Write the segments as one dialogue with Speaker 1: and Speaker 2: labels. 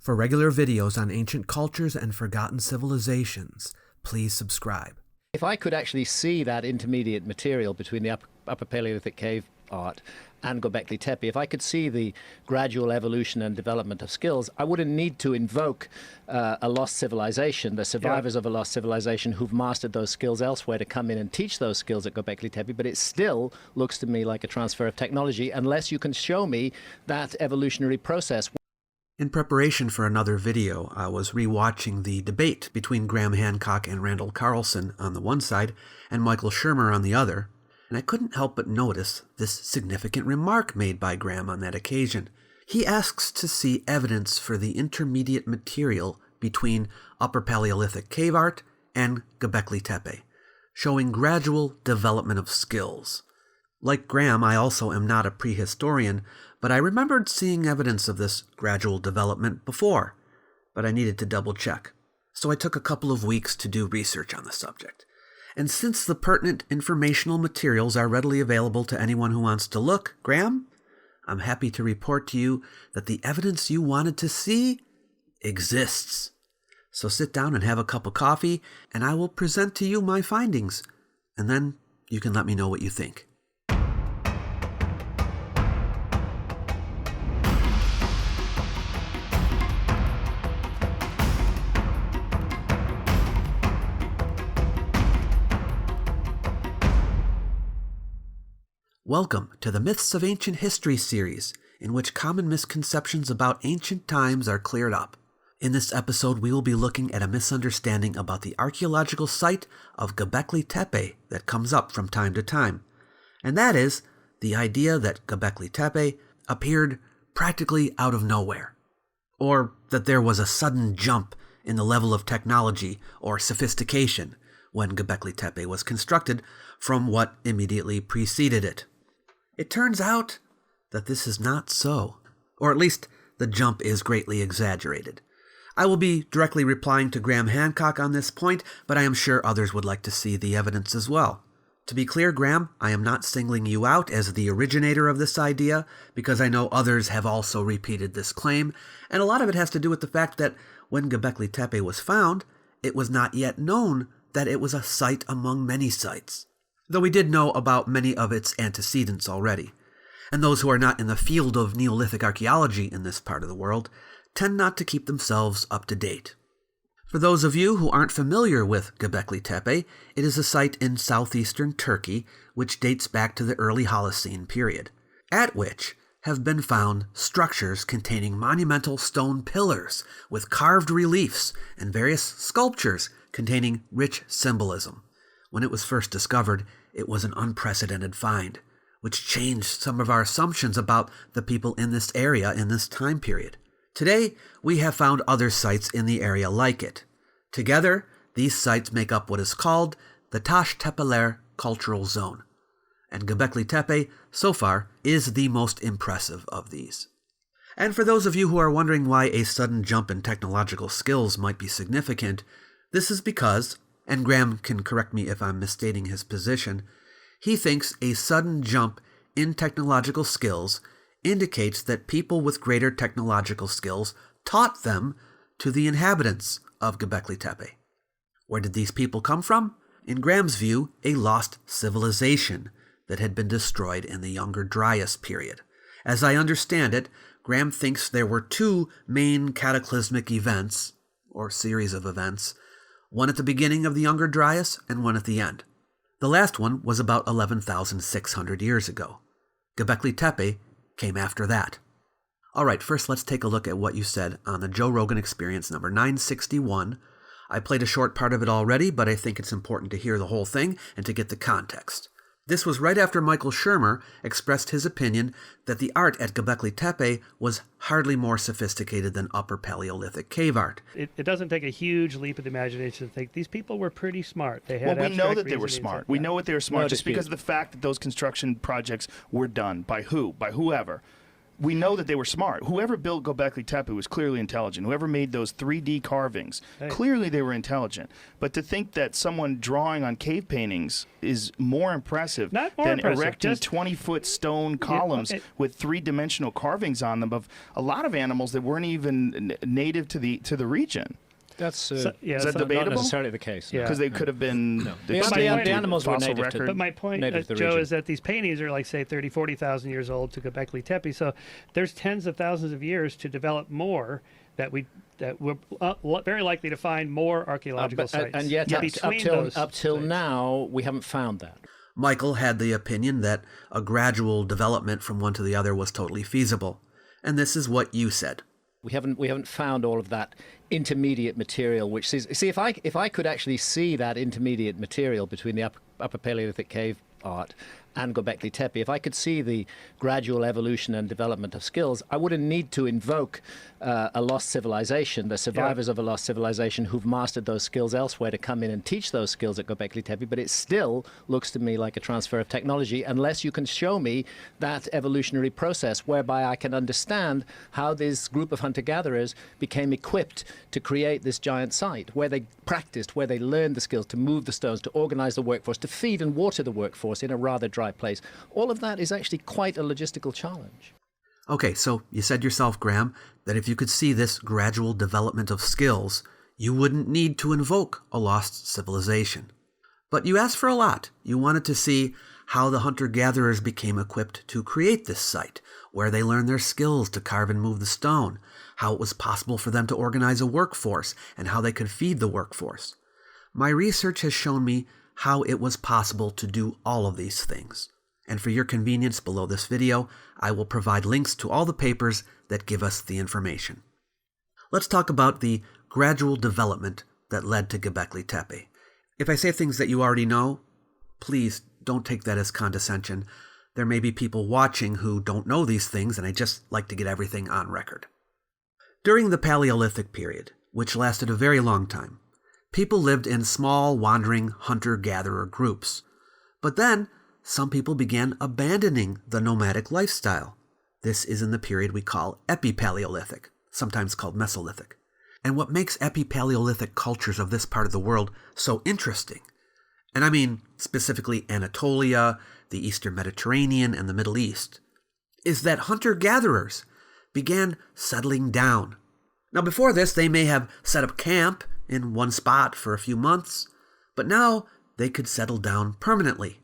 Speaker 1: For regular videos on ancient cultures and forgotten civilizations, please subscribe.
Speaker 2: If I could actually see that intermediate material between the upper Paleolithic cave art and Gobekli Tepe, if I could see the gradual evolution and development of skills, I wouldn't need to invoke a lost civilization, the survivors of a lost civilization who've mastered those skills elsewhere, to come in and teach those skills at Gobekli Tepe. But it still looks to me like a transfer of technology, unless you can show me that evolutionary process.
Speaker 1: In preparation for another video, I was rewatching the debate between Graham Hancock and Randall Carlson on the one side and Michael Shermer on the other, and I couldn't help but notice this significant remark made by Graham on that occasion. He asks to see evidence for the intermediate material between Upper Paleolithic cave art and Gobekli Tepe, showing gradual development of skills. Like Graham, I also am not a prehistorian, but I remembered seeing evidence of this gradual development before, but I needed to double check. So I took a couple of weeks to do research on the subject. And since the pertinent informational materials are readily available to anyone who wants to look, Graham, I'm happy to report to you that the evidence you wanted to see exists. So sit down and have a cup of coffee, and I will present to you my findings, and then you can let me know what you think. Welcome to the Myths of Ancient History series, in which common misconceptions about ancient times are cleared up. In this episode, we will be looking at a misunderstanding about the archaeological site of Gobekli Tepe that comes up from time to time, and that is the idea that Gobekli Tepe appeared practically out of nowhere, or that there was a sudden jump in the level of technology or sophistication when Gobekli Tepe was constructed from what immediately preceded it. It turns out that this is not so, or at least the jump is greatly exaggerated. I will be directly replying to Graham Hancock on this point, but I am sure others would like to see the evidence as well. To be clear, Graham, I am not singling you out as the originator of this idea, because I know others have also repeated this claim, and a lot of it has to do with the fact that when Gobekli Tepe was found, it was not yet known that it was a site among many sites, though we did know about many of its antecedents already. And those who are not in the field of Neolithic archaeology in this part of the world tend not to keep themselves up to date. For those of you who aren't familiar with Gobekli Tepe, it is a site in southeastern Turkey which dates back to the early Holocene period, at which have been found structures containing monumental stone pillars with carved reliefs and various sculptures containing rich symbolism. When it was first discovered, it was an unprecedented find, which changed some of our assumptions about the people in this area in this time period. Today, we have found other sites in the area like it. Together, these sites make up what is called the Taş Tepeler Cultural Zone, and Gobekli Tepe, so far, is the most impressive of these. And for those of you who are wondering why a sudden jump in technological skills might be significant, this is because, and Graham can correct me if I'm misstating his position, he thinks a sudden jump in technological skills indicates that people with greater technological skills taught them to the inhabitants of Gobekli Tepe. Where did these people come from? In Graham's view, a lost civilization that had been destroyed in the Younger Dryas period. As I understand it, Graham thinks there were two main cataclysmic events, or series of events, one at the beginning of the Younger Dryas and one at the end. The last one was about 11,600 years ago. Gobekli Tepe came after that. Alright, first let's take a look at what you said on the Joe Rogan Experience number 961. I played a short part of it already, but I think it's important to hear the whole thing and to get the context. This was right after Michael Shermer expressed his opinion that the art at Gobekli Tepe was hardly more sophisticated than Upper Paleolithic cave art.
Speaker 3: It doesn't take a huge leap of the imagination to think these people were pretty smart. They had
Speaker 4: we know that they were smart. We know that they were smart just because of the fact that those construction projects were done by who? By whoever. we know that they were smart. Whoever built Gobekli Tepe was clearly intelligent. Whoever made those 3D carvings, clearly they were intelligent. But to think that someone drawing on cave paintings is more impressive than erecting 20-foot stone columns with three-dimensional carvings on them of a lot of animals that weren't even native to the region.
Speaker 2: That's
Speaker 4: is that debatable?
Speaker 2: Not necessarily the case.
Speaker 4: Because they could have been
Speaker 2: the animals were native to.
Speaker 3: But my point, Joe, is that these paintings are like, say, 30, 40,000 years old to Gobekli Tepe. So there's tens of thousands of years to develop more that we're very likely to find more archaeological sites.
Speaker 2: And yet, up till now, we haven't found that.
Speaker 1: Michael had the opinion that a gradual development from one to the other was totally feasible. And this is what you said.
Speaker 2: We haven't found all of that intermediate material, which is, see, if I could actually see that intermediate material between the upper Paleolithic cave art and Gobekli Tepe, if I could see the gradual evolution and development of skills, I wouldn't need to invoke a lost civilization, the survivors of a lost civilization who've mastered those skills elsewhere, to come in and teach those skills at Gobekli Tepe. But it still looks to me like a transfer of technology, unless you can show me that evolutionary process whereby I can understand how this group of hunter-gatherers became equipped to create this giant site, where they practiced, where they learned the skills to move the stones, to organize the workforce, to feed and water the workforce in a rather dry place. All of that is actually quite a logistical challenge.
Speaker 1: Okay, so you said yourself, Graham, that if you could see this gradual development of skills, you wouldn't need to invoke a lost civilization. But you asked for a lot. You wanted to see how the hunter-gatherers became equipped to create this site, where they learned their skills to carve and move the stone, how it was possible for them to organize a workforce, and how they could feed the workforce. My research has shown me how it was possible to do all of these things. And for your convenience, below this video, I will provide links to all the papers that give us the information. Let's talk about the gradual development that led to Gobekli Tepe. If I say things that you already know, please don't take that as condescension. There may be people watching who don't know these things, and I just like to get everything on record. During the Paleolithic period, which lasted a very long time, people lived in small, wandering hunter-gatherer groups. But then, some people began abandoning the nomadic lifestyle. This is in the period we call Epipaleolithic, sometimes called Mesolithic. And what makes Epipaleolithic cultures of this part of the world so interesting, and I mean specifically Anatolia, the Eastern Mediterranean, and the Middle East, is that hunter-gatherers began settling down. Now before this, they may have set up camp in one spot for a few months, but now they could settle down permanently.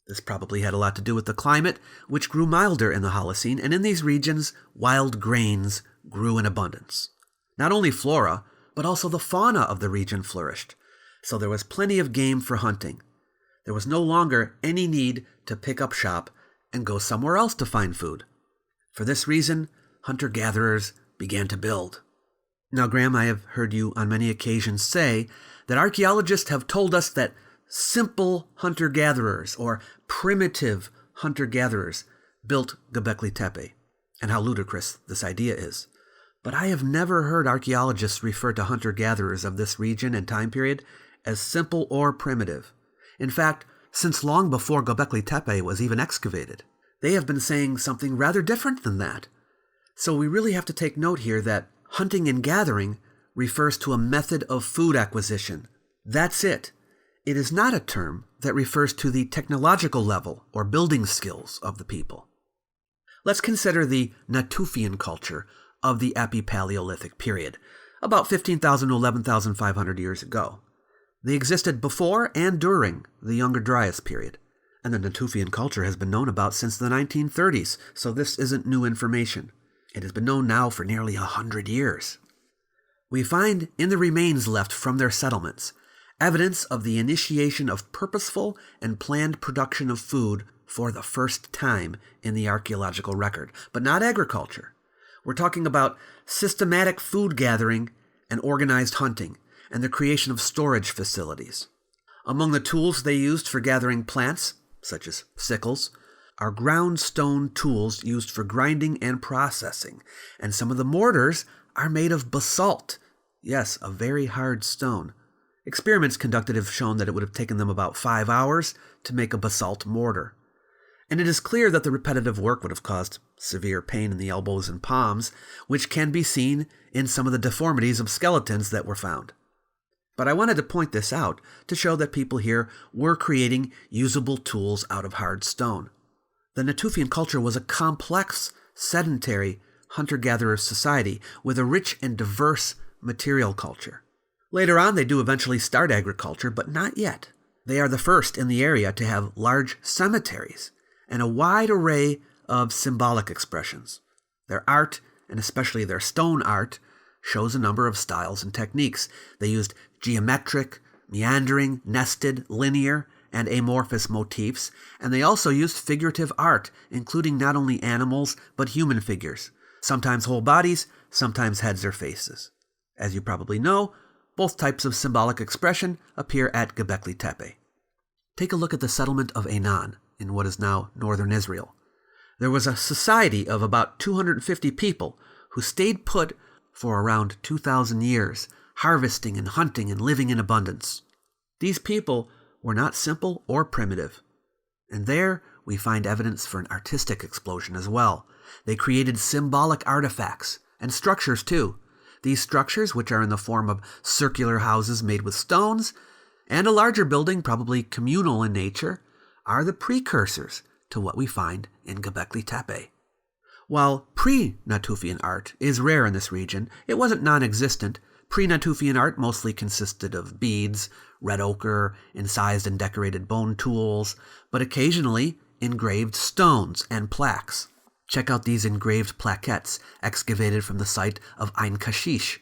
Speaker 1: This probably had a lot to do with the climate, which grew milder in the Holocene, and in these regions, wild grains grew in abundance. Not only flora, but also the fauna of the region flourished, so there was plenty of game for hunting. There was no longer any need to pick up shop and go somewhere else to find food. For this reason, hunter-gatherers began to build. Now, Graham, I have heard you on many occasions say that archaeologists have told us that simple hunter-gatherers or primitive hunter-gatherers built Gobekli Tepe, and how ludicrous this idea is. But I have never heard archaeologists refer to hunter-gatherers of this region and time period as simple or primitive. In fact, since long before Gobekli Tepe was even excavated, they have been saying something rather different than that. So we really have to take note here that hunting and gathering refers to a method of food acquisition. That's it. It is not a term that refers to the technological level or building skills of the people. Let's consider the Natufian culture of the Epipaleolithic period, about 15,000 to 11,500 years ago. They existed before and during the Younger Dryas period, and the Natufian culture has been known about since the 1930s, so this isn't new information. It has been known now for nearly 100 years. We find in the remains left from their settlements evidence of the initiation of purposeful and planned production of food for the first time in the archaeological record, but not agriculture. We're talking about systematic food gathering and organized hunting, and the creation of storage facilities. Among the tools they used for gathering plants, such as sickles, are ground stone tools used for grinding and processing, and some of the mortars are made of basalt. Yes, a very hard stone. Experiments conducted have shown that it would have taken them about 5 hours to make a basalt mortar. And it is clear that the repetitive work would have caused severe pain in the elbows and palms, which can be seen in some of the deformities of skeletons that were found. But I wanted to point this out to show that people here were creating usable tools out of hard stone. The Natufian culture was a complex, sedentary, hunter-gatherer society with a rich and diverse material culture. Later on, they do eventually start agriculture, but not yet. They are the first in the area to have large cemeteries and a wide array of symbolic expressions. Their art, and especially their stone art, shows a number of styles and techniques. They used geometric, meandering, nested, linear, and amorphous motifs, and they also used figurative art, including not only animals, but human figures, sometimes whole bodies, sometimes heads or faces. As you probably know, both types of symbolic expression appear at Gobekli Tepe. Take a look at the settlement of Einan in what is now northern Israel. There was a society of about 250 people who stayed put for around 2,000 years, harvesting and hunting and living in abundance. These people were not simple or primitive. And there we find evidence for an artistic explosion as well. They created symbolic artifacts and structures too. These structures, which are in the form of circular houses made with stones, and a larger building, probably communal in nature, are the precursors to what we find in Gobekli Tepe. While pre-Natufian art is rare in this region, it wasn't non-existent. Pre-Natufian art mostly consisted of beads, red ochre, incised and decorated bone tools, but occasionally engraved stones and plaques. Check out these engraved plaquettes excavated from the site of Ein Kashish.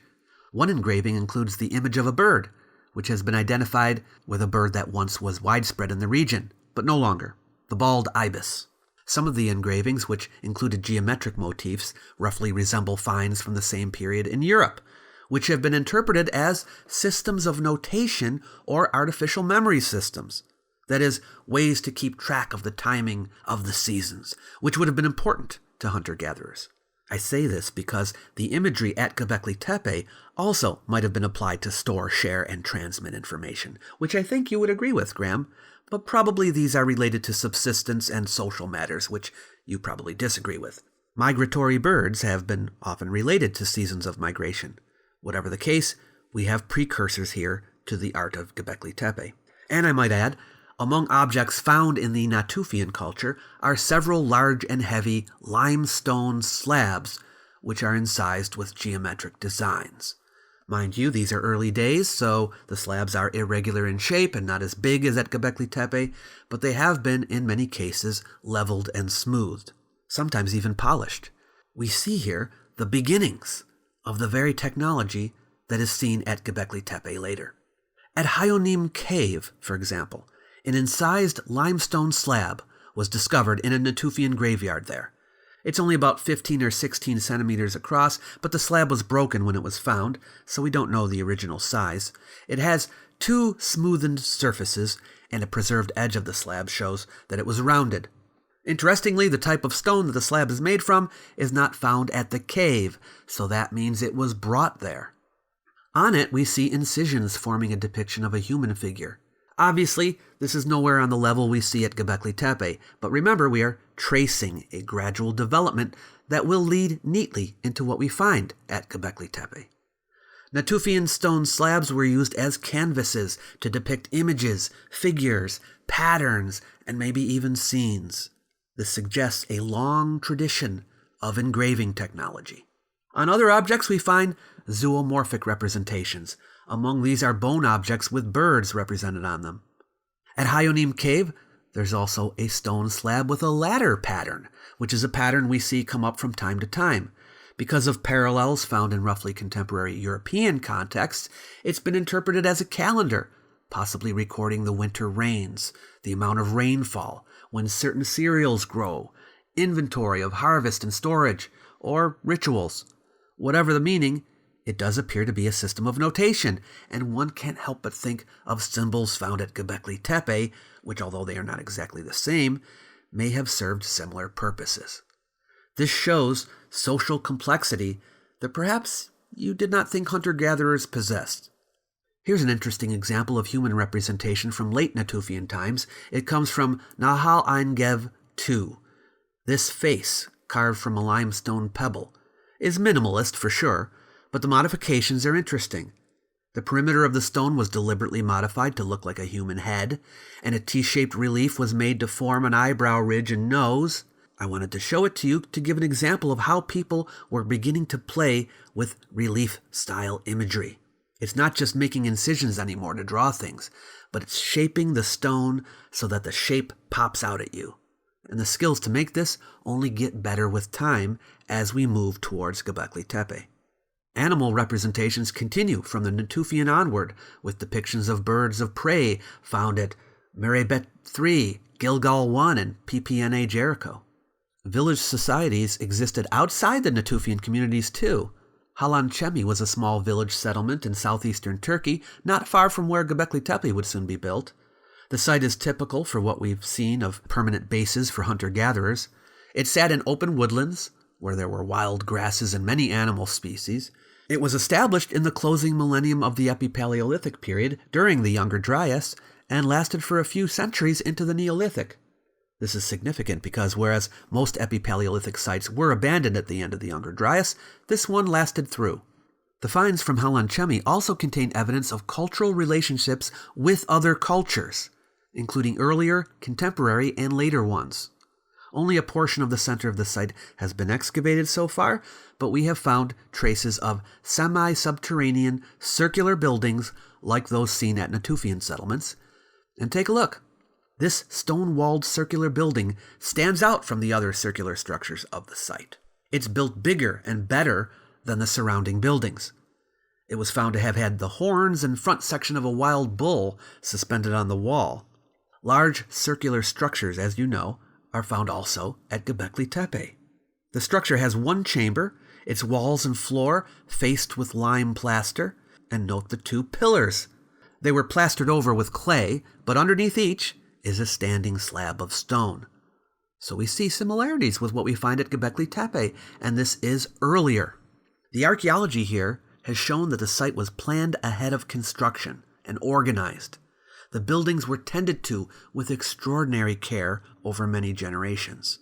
Speaker 1: One engraving includes the image of a bird, which has been identified with a bird that once was widespread in the region, but no longer, the bald ibis. Some of the engravings, which included geometric motifs, roughly resemble finds from the same period in Europe, which have been interpreted as systems of notation or artificial memory systems. That is, ways to keep track of the timing of the seasons, which would have been important to hunter-gatherers. I say this because the imagery at Gobekli Tepe also might have been applied to store, share, and transmit information, which I think you would agree with, Graham, but probably these are related to subsistence and social matters, which you probably disagree with. Migratory birds have been often related to seasons of migration. Whatever the case, we have precursors here to the art of Gobekli Tepe. And I might add, among objects found in the Natufian culture are several large and heavy limestone slabs, which are incised with geometric designs. Mind you, these are early days, so the slabs are irregular in shape and not as big as at Gobekli Tepe, but they have been, in many cases, leveled and smoothed, sometimes even polished. We see here the beginnings of the very technology that is seen at Gobekli Tepe later. At Hayonim Cave, for example, an incised limestone slab was discovered in a Natufian graveyard there. It's only about 15 or 16 centimeters across, but the slab was broken when it was found, so we don't know the original size. It has 2 smoothened surfaces, and a preserved edge of the slab shows that it was rounded. Interestingly, the type of stone that the slab is made from is not found at the cave, so that means it was brought there. On it, we see incisions forming a depiction of a human figure. Obviously, this is nowhere on the level we see at Gobekli Tepe, but remember, we are tracing a gradual development that will lead neatly into what we find at Gobekli Tepe. Natufian stone slabs were used as canvases to depict images, figures, patterns, and maybe even scenes. This suggests a long tradition of engraving technology. On other objects, we find zoomorphic representations. Among these are bone objects with birds represented on them. At Hayonim Cave, there's also a stone slab with a ladder pattern, which is a pattern we see come up from time to time. Because of parallels found in roughly contemporary European contexts, it's been interpreted as a calendar, possibly recording the winter rains, the amount of rainfall, when certain cereals grow, inventory of harvest and storage, or rituals. Whatever the meaning, it does appear to be a system of notation, and one can't help but think of symbols found at Gobekli Tepe, which, although they are not exactly the same, may have served similar purposes. This shows social complexity that perhaps you did not think hunter-gatherers possessed. Here's an interesting example of human representation from late Natufian times. It comes from Nahal Ein Gev II. This face carved from a limestone pebble, is minimalist for sure, but the modifications are interesting. The perimeter of the stone was deliberately modified to look like a human head, and a T-shaped relief was made to form an eyebrow ridge and nose. I wanted to show it to you to give an example of how people were beginning to play with relief-style imagery. It's not just making incisions anymore to draw things, but it's shaping the stone so that the shape pops out at you. And the skills to make this only get better with time as we move towards Gobekli Tepe. Animal representations continue from the Natufian onward, with depictions of birds of prey found at Merebet III, Gilgal I, and PPNA Jericho. Village societies existed outside the Natufian communities too. Hallan Çemi was a small village settlement in southeastern Turkey, not far from where Gobekli Tepe would soon be built. The site is typical for what we've seen of permanent bases for hunter-gatherers. It sat in open woodlands, where there were wild grasses and many animal species. It was established in the closing millennium of the Epipaleolithic period during the Younger Dryas and lasted for a few centuries into the Neolithic. This is significant because whereas most Epipaleolithic sites were abandoned at the end of the Younger Dryas, this one lasted through. The finds from Hallan Çemi also contain evidence of cultural relationships with other cultures, including earlier, contemporary, and later ones. Only a portion of the center of the site has been excavated so far, but we have found traces of semi-subterranean circular buildings like those seen at Natufian settlements. And take a look. This stone-walled circular building stands out from the other circular structures of the site. It's built bigger and better than the surrounding buildings. It was found to have had the horns and front section of a wild bull suspended on the wall. Large circular structures, as you know, are found also at Gobekli Tepe. The structure has one chamber, its walls and floor faced with lime plaster, and note the two pillars. They were plastered over with clay, but underneath each is a standing slab of stone. So we see similarities with what we find at Gobekli Tepe, and this is earlier. The archaeology here has shown that the site was planned ahead of construction and organized. The buildings were tended to with extraordinary care over many generations.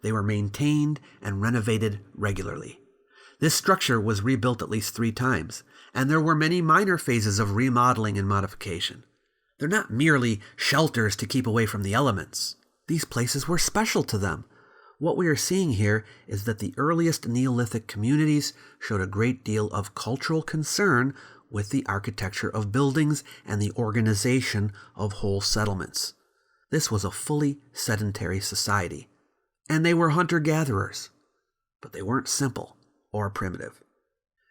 Speaker 1: They were maintained and renovated regularly. This structure was rebuilt at least 3 times, and there were many minor phases of remodeling and modification. They're not merely shelters to keep away from the elements. These places were special to them. What we are seeing here is that the earliest Neolithic communities showed a great deal of cultural concern with the architecture of buildings and the organization of whole settlements. This was a fully sedentary society, and they were hunter-gatherers, but they weren't simple or primitive.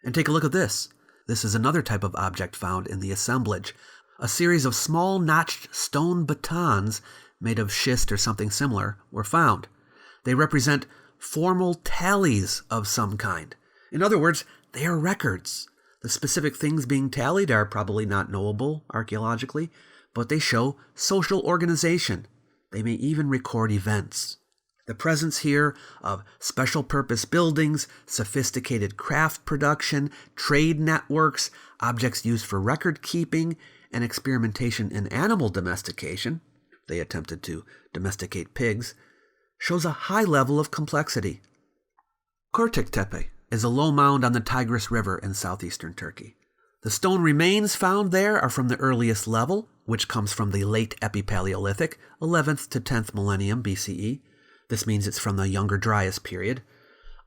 Speaker 1: And take a look at this. This is another type of object found in the assemblage. A series of small notched stone batons made of schist or something similar were found. They represent formal tallies of some kind. In other words, they are records. The specific things being tallied are probably not knowable archaeologically, but they show social organization. They may even record events. The presence here of special purpose buildings, sophisticated craft production, trade networks, objects used for record keeping, and experimentation in animal domestication, they attempted to domesticate pigs, shows a high level of complexity. Körtik Tepe is a low mound on the Tigris River in southeastern Turkey. The stone remains found there are from the earliest level, which comes from the late Epipaleolithic, 11th to 10th millennium BCE. This means it's from the Younger Dryas period.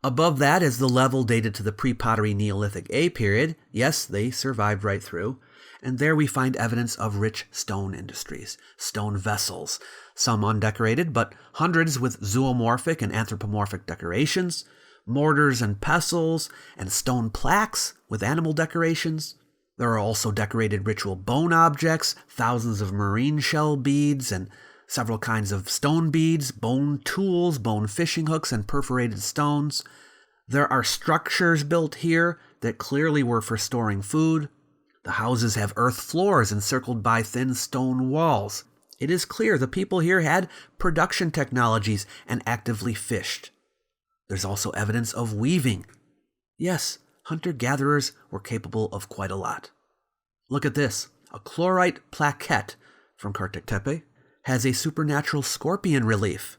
Speaker 1: Above that is the level dated to the pre-pottery Neolithic A period. Yes, they survived right through. And there we find evidence of rich stone industries, stone vessels, some undecorated, but hundreds with zoomorphic and anthropomorphic decorations, mortars and pestles, and stone plaques with animal decorations. There are also decorated ritual bone objects, thousands of marine shell beads, and several kinds of stone beads, bone tools, bone fishing hooks, and perforated stones. There are structures built here that clearly were for storing food. The houses have earth floors encircled by thin stone walls. It is clear the people here had production technologies and actively fished. There's also evidence of weaving. Yes, hunter-gatherers were capable of quite a lot. Look at this. A chlorite plaquette from Körtik Tepe has a supernatural scorpion relief.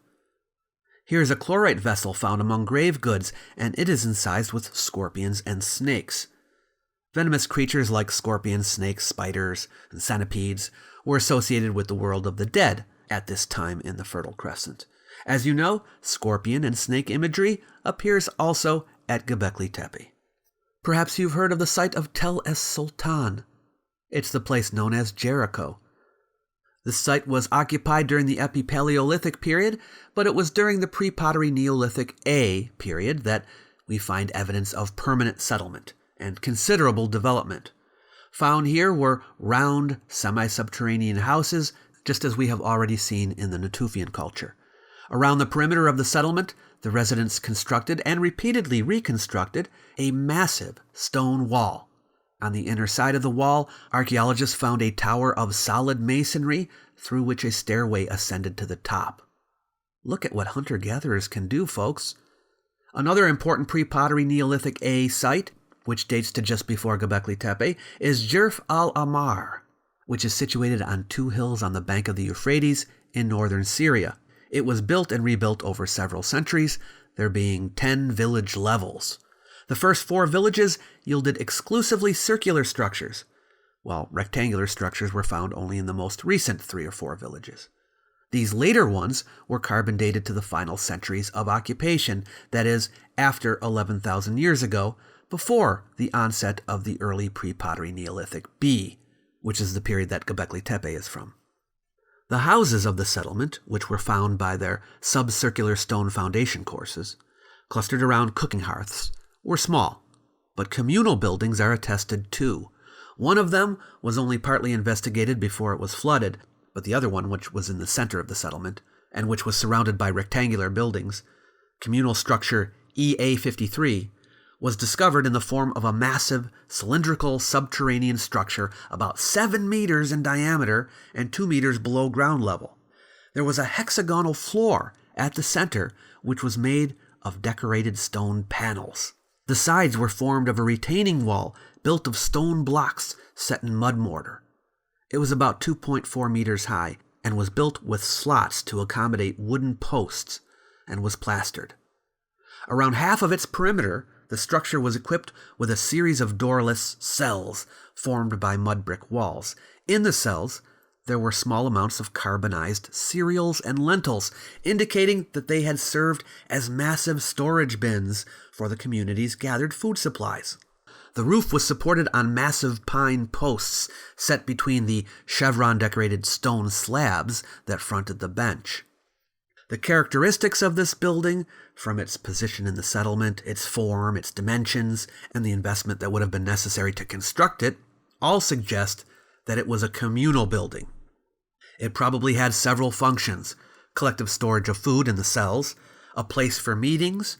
Speaker 1: Here's a chlorite vessel found among grave goods, and it is incised with scorpions and snakes. Venomous creatures like scorpions, snakes, spiders, and centipedes were associated with the world of the dead at this time in the Fertile Crescent. As you know, scorpion and snake imagery appears also at Gobekli Tepe. Perhaps you've heard of the site of Tel es Sultan. It's the place known as Jericho. The site was occupied during the Epi-Paleolithic period, but it was during the Pre-Pottery Neolithic A period that we find evidence of permanent settlement and considerable development. Found here were round, semi-subterranean houses, just as we have already seen in the Natufian culture. Around the perimeter of the settlement, the residents constructed and repeatedly reconstructed a massive stone wall. On the inner side of the wall, archaeologists found a tower of solid masonry through which a stairway ascended to the top. Look at what hunter-gatherers can do, folks. Another important pre-pottery Neolithic A site, which dates to just before Gobekli Tepe, is Jerf el-Ahmar, which is situated on 2 hills on the bank of the Euphrates in northern Syria. It was built and rebuilt over several centuries, there being 10 village levels. The first 4 villages yielded exclusively circular structures, while rectangular structures were found only in the most recent 3 or 4 villages. These later ones were carbon dated to the final centuries of occupation, that is, after 11,000 years ago, before the onset of the early pre-pottery Neolithic B, which is the period that Gobekli Tepe is from. The houses of the settlement, which were found by their subcircular stone foundation courses, clustered around cooking hearths, were small, but communal buildings are attested too. One of them was only partly investigated before it was flooded, but the other one, which was in the center of the settlement, and which was surrounded by rectangular buildings, communal structure EA53, was discovered in the form of a massive, cylindrical subterranean structure about 7 meters in diameter and 2 meters below ground level. There was a hexagonal floor at the center, which was made of decorated stone panels. The sides were formed of a retaining wall built of stone blocks set in mud mortar. It was about 2.4 meters high and was built with slots to accommodate wooden posts and was plastered. Around half of its perimeter, the structure was equipped with a series of doorless cells formed by mud brick walls. In the cells, there were small amounts of carbonized cereals and lentils, indicating that they had served as massive storage bins for the community's gathered food supplies. The roof was supported on massive pine posts set between the chevron-decorated stone slabs that fronted the bench. The characteristics of this building, from its position in the settlement, its form, its dimensions, and the investment that would have been necessary to construct it, all suggest that it was a communal building. It probably had several functions: collective storage of food in the cells, a place for meetings,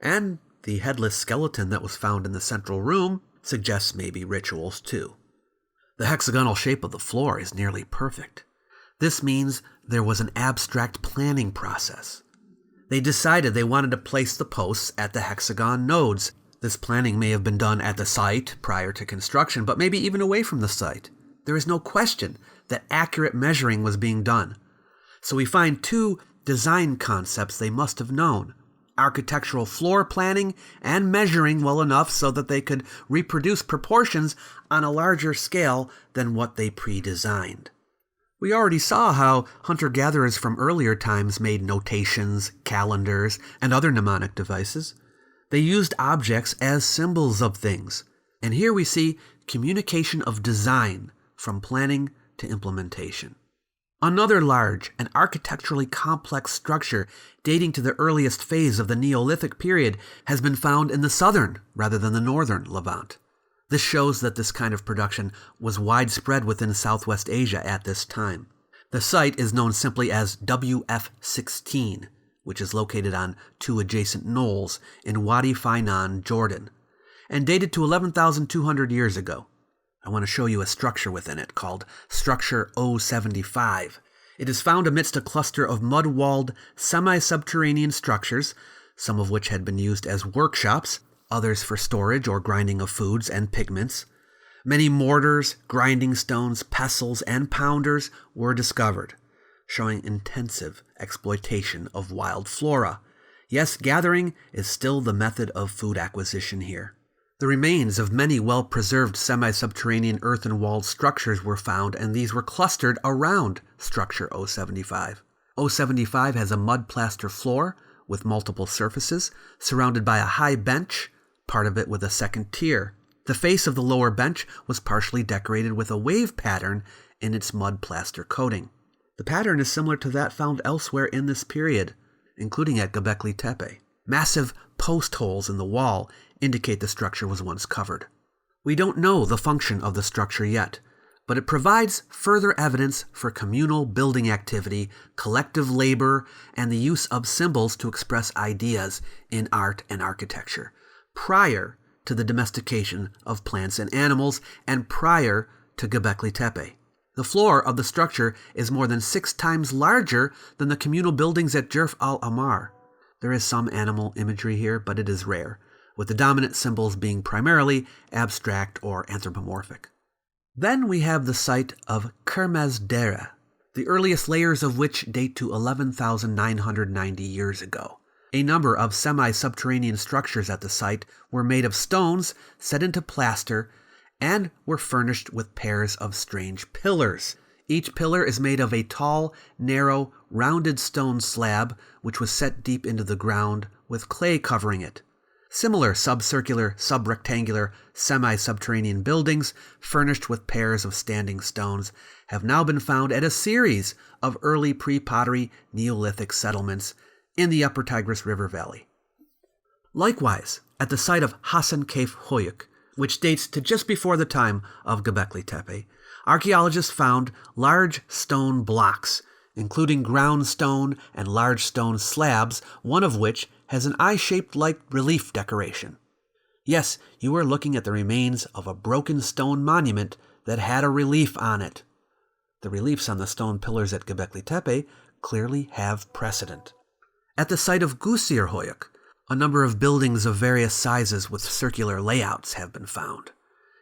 Speaker 1: and the headless skeleton that was found in the central room suggests maybe rituals too. The hexagonal shape of the floor is nearly perfect. This means there was an abstract planning process. They decided they wanted to place the posts at the hexagon nodes. This planning may have been done at the site prior to construction, but maybe even away from the site. There is no question that accurate measuring was being done. So we find 2 design concepts they must have known: architectural floor planning and measuring well enough so that they could reproduce proportions on a larger scale than what they pre-designed. We already saw how hunter-gatherers from earlier times made notations, calendars, and other mnemonic devices. They used objects as symbols of things. And here we see communication of design from planning to implementation. Another large and architecturally complex structure dating to the earliest phase of the Neolithic period has been found in the southern rather than the northern Levant. This shows that this kind of production was widespread within Southwest Asia at this time. The site is known simply as WF16, which is located on 2 adjacent knolls in Wadi Faynan, Jordan, and dated to 11,200 years ago. I want to show you a structure within it called Structure 075. It is found amidst a cluster of mud-walled, semi-subterranean structures, some of which had been used as workshops, others for storage or grinding of foods and pigments. Many mortars, grinding stones, pestles, and pounders were discovered, showing intensive exploitation of wild flora Yes, gathering is still the method of food acquisition here. The remains of many well-preserved semi-subterranean earthen-walled structures were found, and these were clustered around structure 075. 075 has a mud plaster floor with multiple surfaces, surrounded by a high bench, part of it with a second tier. The face of the lower bench was partially decorated with a wave pattern in its mud plaster coating. The pattern is similar to that found elsewhere in this period, including at Gobekli Tepe. Massive post holes in the wall indicate the structure was once covered. We don't know the function of the structure yet, but it provides further evidence for communal building activity, collective labor, and the use of symbols to express ideas in art and architecture, prior to the domestication of plants and animals, and prior to Gobekli Tepe. The floor of the structure is more than 6 times larger than the communal buildings at Jerf el-Ahmar. There is some animal imagery here, but it is rare, with the dominant symbols being primarily abstract or anthropomorphic. Then we have the site of Qermez Dere, the earliest layers of which date to 11,990 years ago. A number of semi-subterranean structures at the site were made of stones set into plaster and were furnished with pairs of strange pillars. Each pillar is made of a tall, narrow, rounded stone slab which was set deep into the ground with clay covering it. Similar subcircular, subrectangular, semi-subterranean buildings furnished with pairs of standing stones have now been found at a series of early pre-pottery Neolithic settlements in the upper Tigris River Valley. Likewise, at the site of Hasankeyf Höyük, which dates to just before the time of Gobekli Tepe, archaeologists found large stone blocks, including ground stone and large stone slabs, one of which has an eye-shaped like relief decoration. Yes, you are looking at the remains of a broken stone monument that had a relief on it. The reliefs on the stone pillars at Gobekli Tepe clearly have precedent. At the site of Gusir Höyük, a number of buildings of various sizes with circular layouts have been found.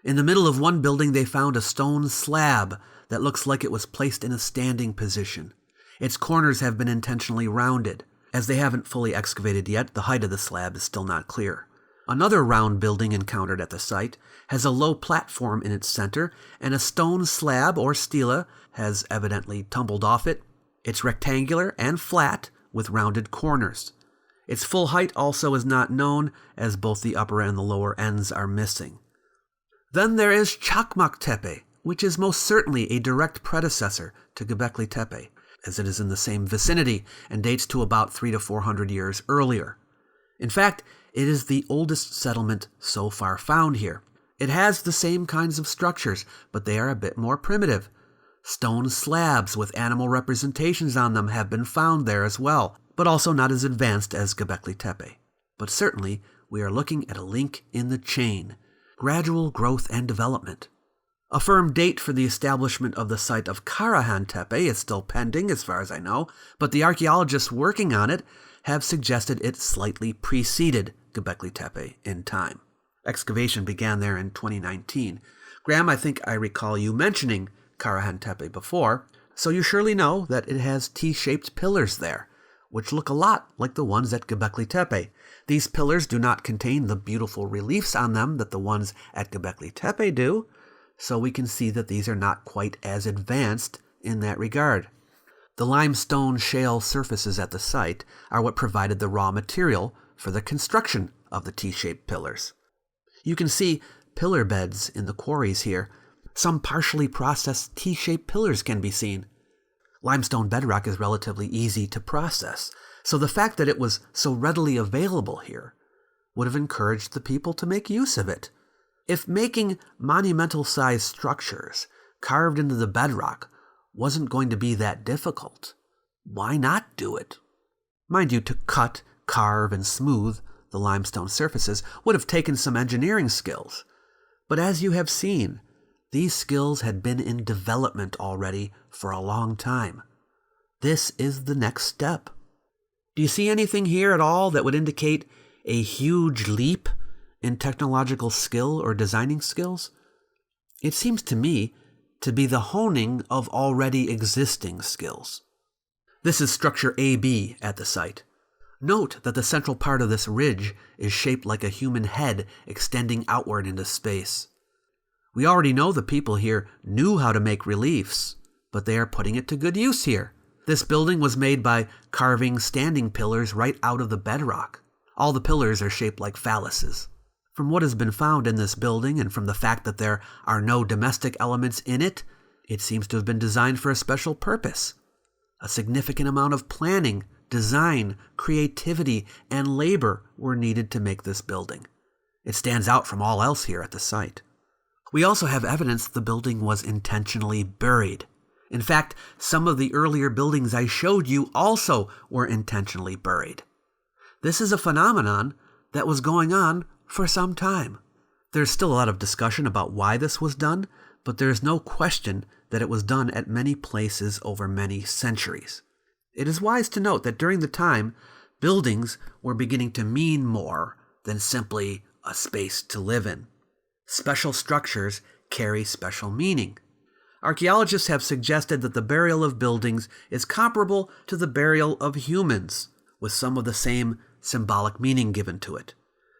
Speaker 1: In the middle of one building they found a stone slab that looks like it was placed in a standing position. Its corners have been intentionally rounded. As they haven't fully excavated yet, the height of the slab is still not clear. Another round building encountered at the site has a low platform in its center, and a stone slab or stela has evidently tumbled off it. It's rectangular and flat with rounded corners. Its full height also is not known, as both the upper and the lower ends are missing. Then there is Çakmak Tepe, which is most certainly a direct predecessor to Gobekli Tepe, as it is in the same vicinity and dates to about 300 to 400 years earlier. In fact, it is the oldest settlement so far found here. It has the same kinds of structures, but they are a bit more primitive. Stone slabs with animal representations on them have been found there as well, but also not as advanced as Gobekli Tepe. But certainly, we are looking at a link in the chain, gradual growth and development. A firm date for the establishment of the site of Karahan Tepe is still pending, as far as I know, but the archaeologists working on it have suggested it slightly preceded Gobekli Tepe in time. Excavation began there in 2019. Graham, I think I recall you mentioning Karahan Tepe before, so you surely know that it has T-shaped pillars there, which look a lot like the ones at Gobekli Tepe. These pillars do not contain the beautiful reliefs on them that the ones at Gobekli Tepe do, so we can see that these are not quite as advanced in that regard. The limestone shale surfaces at the site are what provided the raw material for the construction of the T-shaped pillars. You can see pillar beds in the quarries here. Some partially processed T-shaped pillars can be seen. Limestone bedrock is relatively easy to process, so the fact that it was so readily available here would have encouraged the people to make use of it. If making monumental-sized structures carved into the bedrock wasn't going to be that difficult, why not do it? Mind you, to cut, carve, and smooth the limestone surfaces would have taken some engineering skills. But as you have seen, these skills had been in development already for a long time. This is the next step. Do you see anything here at all that would indicate a huge leap in technological skill or designing skills? It seems to me to be the honing of already existing skills. This is structure AB at the site. Note that the central part of this ridge is shaped like a human head extending outward into space. We already know the people here knew how to make reliefs, but they are putting it to good use here. This building was made by carving standing pillars right out of the bedrock. All the pillars are shaped like phalluses. From what has been found in this building and from the fact that there are no domestic elements in it, it seems to have been designed for a special purpose. A significant amount of planning, design, creativity, and labor were needed to make this building. It stands out from all else here at the site. We also have evidence the building was intentionally buried. In fact, some of the earlier buildings I showed you also were intentionally buried. This is a phenomenon that was going on for some time. There's still a lot of discussion about why this was done, but there's no question that it was done at many places over many centuries. It is wise to note that during the time, buildings were beginning to mean more than simply a space to live in. Special structures carry special meaning. Archaeologists have suggested that the burial of buildings is comparable to the burial of humans, with some of the same symbolic meaning given to it.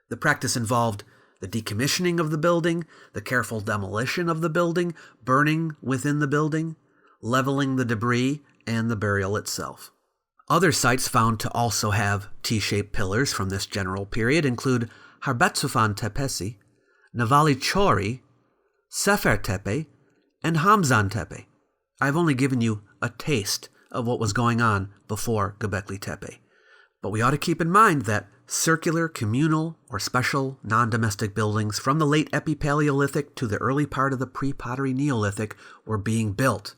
Speaker 1: The practice involved the decommissioning of the building, the careful demolition of the building, burning within the building, leveling the debris, and the burial itself. Other sites found to also have T-shaped pillars from this general period include Harbetsufan Tepesi, Navali Chori, Sefer Tepe, and Hamzan Tepe. I've only given you a taste of what was going on before Gobekli Tepe. But we ought to keep in mind that circular, communal, or special non-domestic buildings from the late Epipaleolithic to the early part of the pre-pottery Neolithic were being built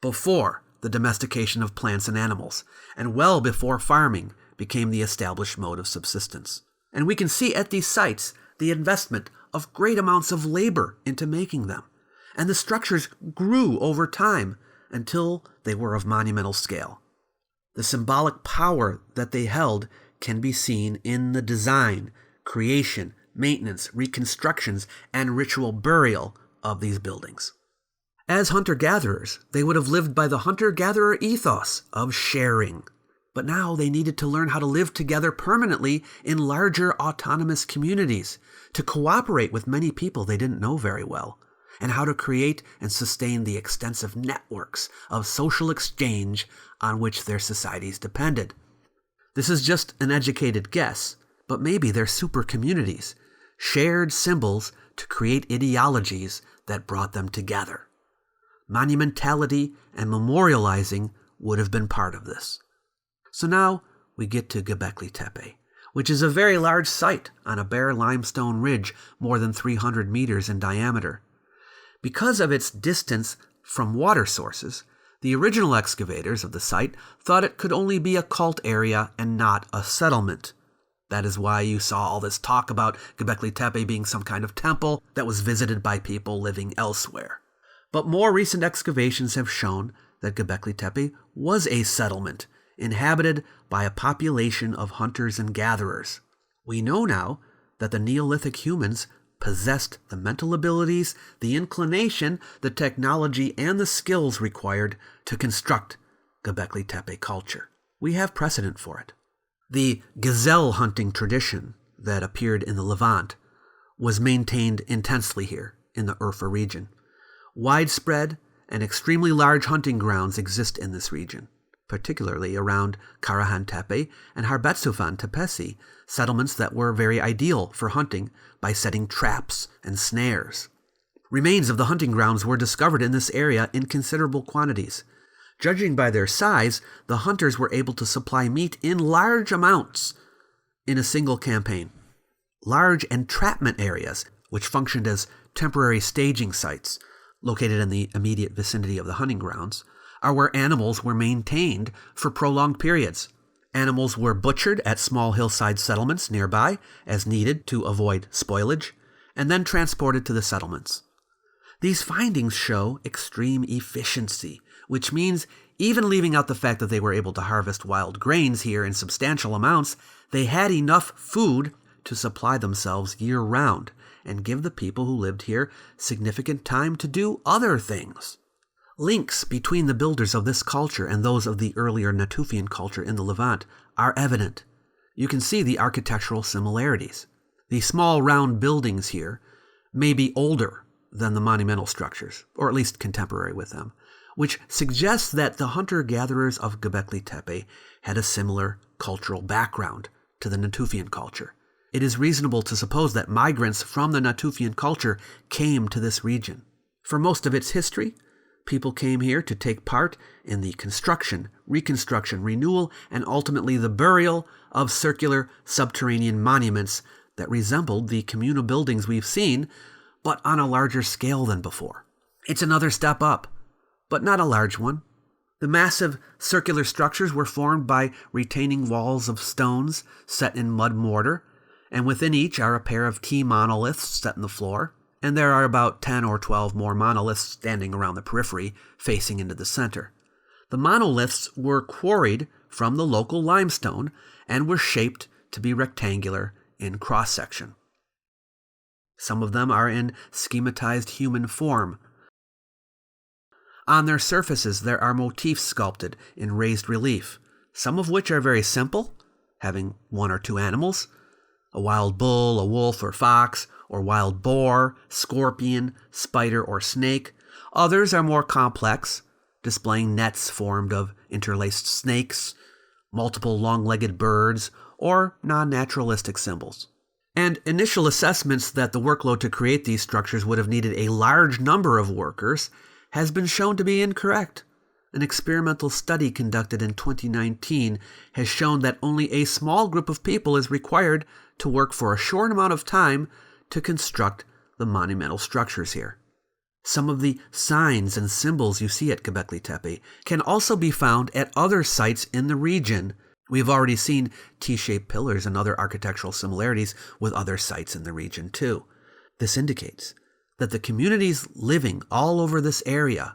Speaker 1: before the domestication of plants and animals, and well before farming became the established mode of subsistence. And we can see at these sites the investment of great amounts of labor into making them. And the structures grew over time until they were of monumental scale. The symbolic power that they held can be seen in the design, creation, maintenance, reconstructions, and ritual burial of these buildings. As hunter-gatherers, they would have lived by the hunter-gatherer ethos of sharing. But now they needed to learn how to live together permanently in larger autonomous communities, to cooperate with many people they didn't know very well, and how to create and sustain the extensive networks of social exchange on which their societies depended. This is just an educated guess, but maybe they're super communities, shared symbols to create ideologies that brought them together. Monumentality and memorializing would have been part of this. So now we get to Gobekli Tepe, which is a very large site on a bare limestone ridge more than 300 meters in diameter. Because of its distance from water sources, the original excavators of the site thought it could only be a cult area and not a settlement. That is why you saw all this talk about Gobekli Tepe being some kind of temple that was visited by people living elsewhere. But more recent excavations have shown that Gobekli Tepe was a settlement, inhabited by a population of hunters and gatherers. We know now that the Neolithic humans possessed the mental abilities, the inclination, the technology, and the skills required to construct Gobekli Tepe culture. We have precedent for it. The gazelle hunting tradition that appeared in the Levant was maintained intensely here in the Urfa region. Widespread and extremely large hunting grounds exist in this region, particularly around Karahan Tepe and Harbetsufan Tepesi, settlements that were very ideal for hunting by setting traps and snares. Remains of the hunting grounds were discovered in this area in considerable quantities. Judging by their size, the hunters were able to supply meat in large amounts in a single campaign. Large entrapment areas, which functioned as temporary staging sites, located in the immediate vicinity of the hunting grounds, are where animals were maintained for prolonged periods. Animals were butchered at small hillside settlements nearby as needed to avoid spoilage, and then transported to the settlements. These findings show extreme efficiency, which means even leaving out the fact that they were able to harvest wild grains here in substantial amounts, they had enough food to supply themselves year-round and give the people who lived here significant time to do other things. Links between the builders of this culture and those of the earlier Natufian culture in the Levant are evident. you can see the architectural similarities. The small round buildings here may be older than the monumental structures, or at least contemporary with them, which suggests that the hunter-gatherers of Gobekli Tepe had a similar cultural background to the Natufian culture. It is reasonable to suppose that migrants from the Natufian culture came to this region. For most of its history, people came here to take part in the construction, reconstruction, renewal, and ultimately the burial of circular subterranean monuments that resembled the communal buildings we've seen, but on a larger scale than before. It's another step up, but not a large one. The massive circular structures were formed by retaining walls of stones set in mud mortar, and within each are a pair of T monoliths set in the floor, and there are about 10 or 12 more monoliths standing around the periphery, facing into the center. The monoliths were quarried from the local limestone and were shaped to be rectangular in cross-section. Some of them are in schematized human form. On their surfaces there are motifs sculpted in raised relief, some of which are very simple, having one or two animals, a wild bull, a wolf or fox, or wild boar, scorpion, spider, or snake. Others are more complex, displaying nets formed of interlaced snakes, multiple long-legged birds, or non-naturalistic symbols. And initial assessments that the workload to create these structures would have needed a large number of workers has been shown to be incorrect. An experimental study conducted in 2019 has shown that only a small group of people is required to work for a short amount of time to construct the monumental structures here. Some of the signs and symbols you see at Gobekli Tepe can also be found at other sites in the region. We have already seen T-shaped pillars and other architectural similarities with other sites in the region too. This indicates that the communities living all over this area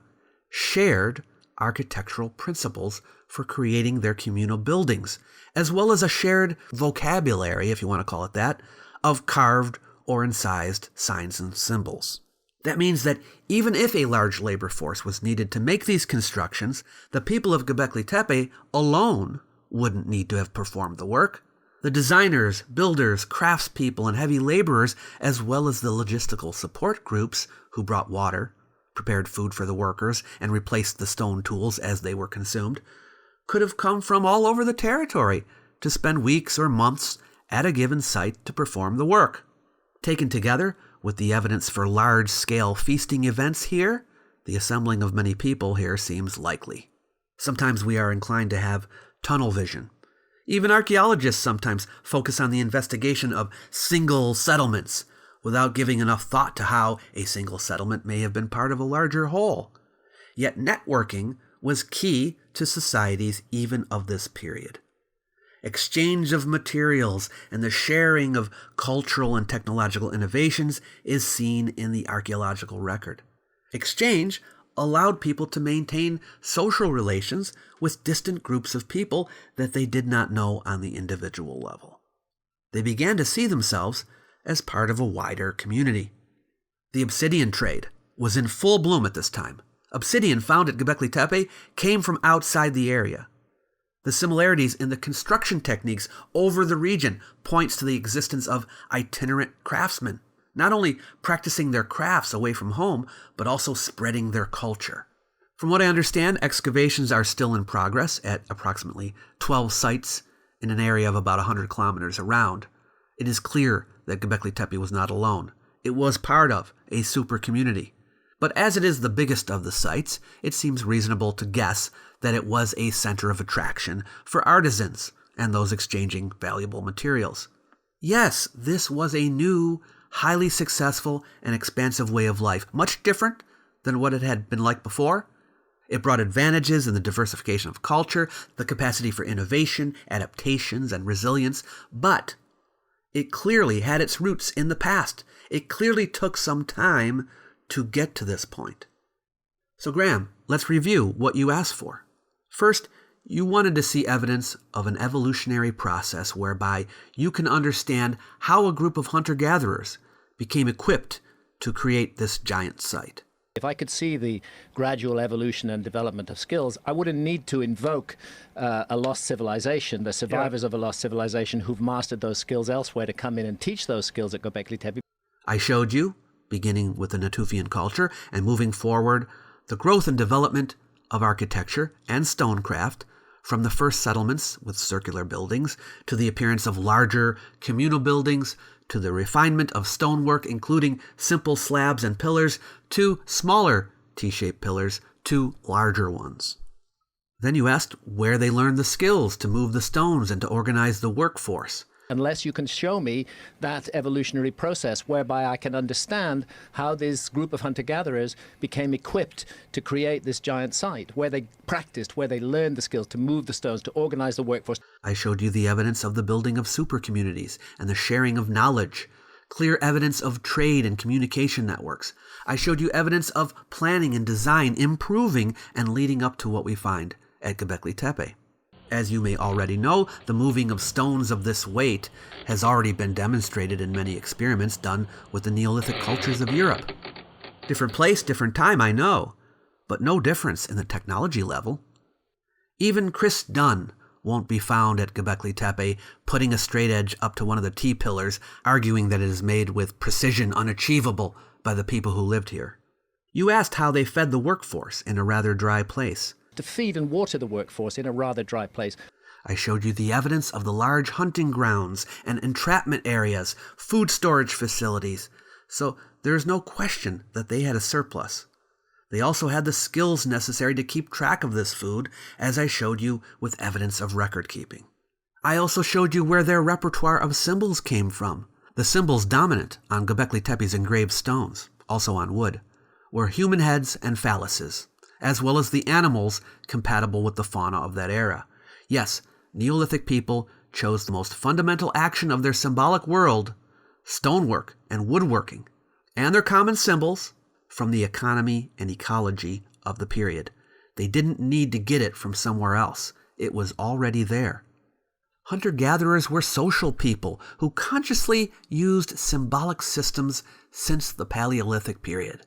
Speaker 1: shared architectural principles for creating their communal buildings, as well as a shared vocabulary, if you want to call it that, of carved or incised signs and symbols. That means that even if a large labor force was needed to make these constructions, the people of Gobekli Tepe alone wouldn't need to have performed the work. The designers, builders, craftspeople, and heavy laborers, as well as the logistical support groups who brought water, prepared food for the workers, and replaced the stone tools as they were consumed, could have come from all over the territory to spend weeks or months at a given site to perform the work. Taken together with the evidence for large-scale feasting events here, the assembling of many people here seems likely. Sometimes we are inclined to have tunnel vision. Even archaeologists sometimes focus on the investigation of single settlements without giving enough thought to how a single settlement may have been part of a larger whole. Yet networking was key to societies even of this period. Exchange of materials and the sharing of cultural and technological innovations is seen in the archaeological record. Exchange allowed people to maintain social relations with distant groups of people that they did not know on the individual level. They began to see themselves as part of a wider community. The obsidian trade was in full bloom at this time. Obsidian found at Gobekli Tepe came from outside the area. The similarities in the construction techniques over the region points to the existence of itinerant craftsmen, not only practicing their crafts away from home, but also spreading their culture. From what I understand, excavations are still in progress at approximately 12 sites in an area of about 100 kilometers around. It is clear that Gobekli Tepe was not alone. It was part of a super community. But as it is the biggest of the sites, it seems reasonable to guess that it was a center of attraction for artisans and those exchanging valuable materials. Yes, this was a new, highly successful and expansive way of life, much different than what it had been like before. It brought advantages in the diversification of culture, the capacity for innovation, adaptations, and resilience, but it clearly had its roots in the past. It clearly took some time to get to this point. So Graham, let's review what you asked for. First, you wanted to see evidence of an evolutionary process whereby you can understand how a group of hunter-gatherers became equipped to create this giant site.
Speaker 2: If I could see the gradual evolution and development of skills, I wouldn't need to invoke a lost civilization, the survivors of a lost civilization who've mastered those skills elsewhere, to come in and teach those skills at Gobekli Tepe.
Speaker 1: I showed you, beginning with the Natufian culture and moving forward, the growth and development of architecture and stonecraft, from the first settlements with circular buildings to the appearance of larger communal buildings, to the refinement of stonework, including simple slabs and pillars, to smaller T-shaped pillars, to larger ones. Then you asked where they learned the skills to move the stones and to organize the workforce.
Speaker 2: Unless you can show me that evolutionary process whereby I can understand how this group of hunter-gatherers became equipped to create this giant site, where they practiced, where they learned the skills to move the stones, to organize the workforce.
Speaker 1: I showed you the evidence of the building of super communities and the sharing of knowledge, clear evidence of trade and communication networks. I showed you evidence of planning and design improving and leading up to what we find at Gobekli Tepe. As you may already know, the moving of stones of this weight has already been demonstrated in many experiments done with the Neolithic cultures of Europe. Different place, different time, I know, but no difference in the technology level. Even Chris Dunn won't be found at Gobekli Tepe putting a straight edge up to one of the T-pillars, arguing that it is made with precision unachievable by the people who lived here. You asked how they fed the workforce in a rather dry place.
Speaker 2: To feed and water the workforce in a rather dry place.
Speaker 1: I showed you the evidence of the large hunting grounds and entrapment areas, food storage facilities, so there is no question that they had a surplus. They also had the skills necessary to keep track of this food, as I showed you with evidence of record keeping. I also showed you where their repertoire of symbols came from. The symbols dominant on Gobekli Tepe's engraved stones, also on wood, were human heads and phalluses, as well as the animals compatible with the fauna of that era. Yes, Neolithic people chose the most fundamental action of their symbolic world, stonework and woodworking, and their common symbols, from the economy and ecology of the period. They didn't need to get it from somewhere else. It was already there. Hunter-gatherers were social people who consciously used symbolic systems since the Paleolithic period.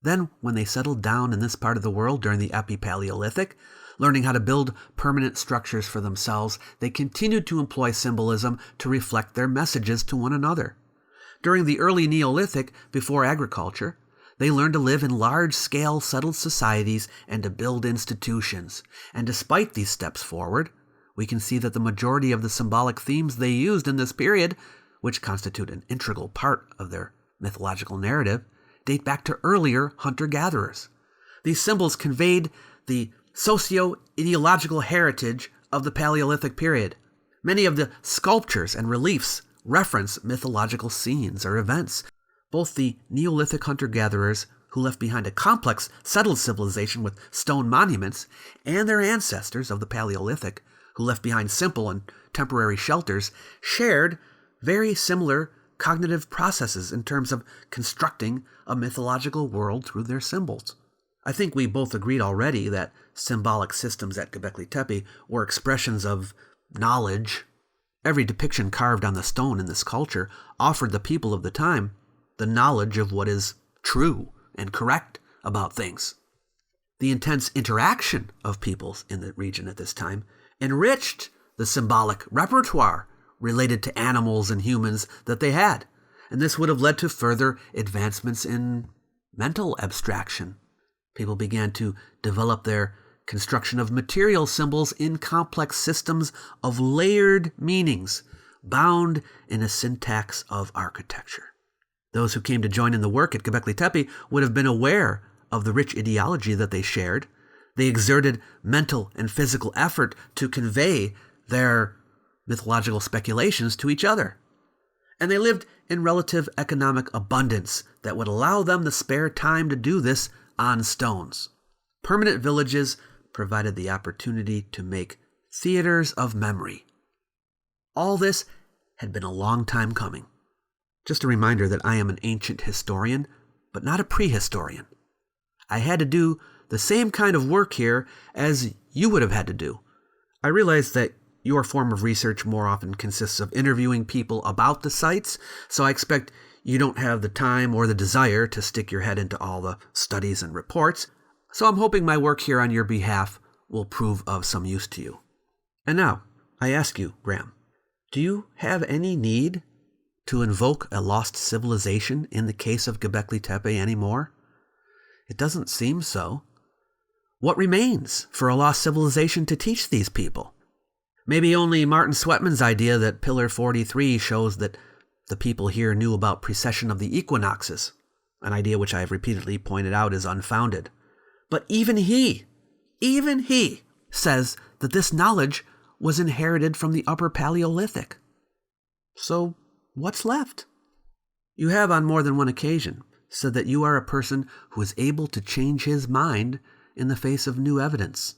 Speaker 1: Then, when they settled down in this part of the world during the Epi-Paleolithic, learning how to build permanent structures for themselves, they continued to employ symbolism to reflect their messages to one another. During the early Neolithic, before agriculture, they learned to live in large-scale settled societies and to build institutions. And despite these steps forward, we can see that the majority of the symbolic themes they used in this period, which constitute an integral part of their mythological narrative, date back to earlier hunter-gatherers. These symbols conveyed the socio-ideological heritage of the Paleolithic period. Many of the sculptures and reliefs reference mythological scenes or events. Both the Neolithic hunter-gatherers, who left behind a complex settled civilization with stone monuments, and their ancestors of the Paleolithic, who left behind simple and temporary shelters, shared very similar cognitive processes in terms of constructing a mythological world through their symbols. I think we both agreed already that symbolic systems at Gobekli Tepe were expressions of knowledge. Every depiction carved on the stone in this culture offered the people of the time the knowledge of what is true and correct about things. The intense interaction of peoples in the region at this time enriched the symbolic repertoire related to animals and humans that they had, and this would have led to further advancements in mental abstraction. People began to develop their construction of material symbols in complex systems of layered meanings, bound in a syntax of architecture. Those who came to join in the work at Gobekli Tepe would have been aware of the rich ideology that they shared. They exerted mental and physical effort to convey their mythological speculations to each other. And they lived in relative economic abundance that would allow them the spare time to do this on stones. Permanent villages provided the opportunity to make theaters of memory. All this had been a long time coming. Just a reminder that I am an ancient historian, but not a prehistorian. I had to do the same kind of work here as you would have had to do. I realize that your form of research more often consists of interviewing people about the sites, so I expect you don't have the time or the desire to stick your head into all the studies and reports, so I'm hoping my work here on your behalf will prove of some use to you. And now, I ask you, Graham, do you have any need to invoke a lost civilization in the case of Gobekli Tepe anymore? It doesn't seem so. What remains for a lost civilization to teach these people? Maybe only Martin Sweatman's idea that Pillar 43 shows that the people here knew about precession of the equinoxes, an idea which I have repeatedly pointed out is unfounded. But even he says that this knowledge was inherited from the Upper Paleolithic. So, what's left? You have on more than one occasion said that you are a person who is able to change his mind in the face of new evidence.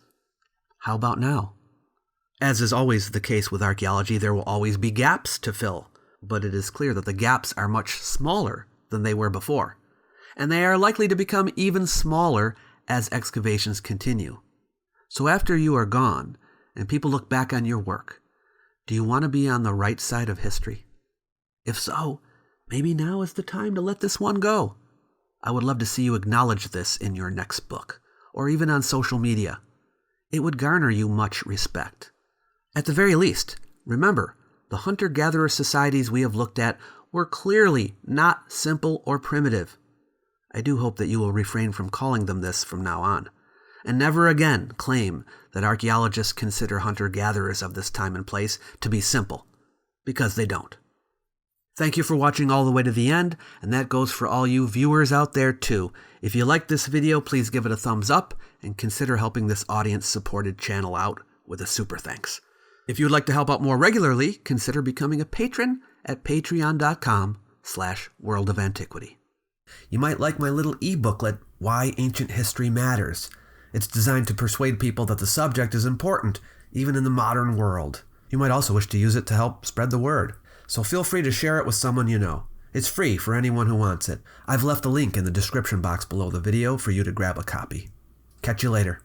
Speaker 1: How about now? As is always the case with archaeology, there will always be gaps to fill, but it is clear that the gaps are much smaller than they were before, and they are likely to become even smaller as excavations continue. So after you are gone, and people look back on your work, do you want to be on the right side of history? If so, maybe now is the time to let this one go. I would love to see you acknowledge this in your next book, or even on social media. It would garner you much respect. At the very least, remember, the hunter-gatherer societies we have looked at were clearly not simple or primitive. I do hope that you will refrain from calling them this from now on, and never again claim that archaeologists consider hunter-gatherers of this time and place to be simple, because they don't. Thank you for watching all the way to the end, and that goes for all you viewers out there too. If you liked this video, please give it a thumbs up, and consider helping this audience-supported channel out with a super thanks. If you would like to help out more regularly, consider becoming a patron at patreon.com/World of Antiquity. You might like my little e-booklet, Why Ancient History Matters. It's designed to persuade people that the subject is important, even in the modern world. You might also wish to use it to help spread the word. So feel free to share it with someone you know. It's free for anyone who wants it. I've left a link in the description box below the video for you to grab a copy. Catch you later.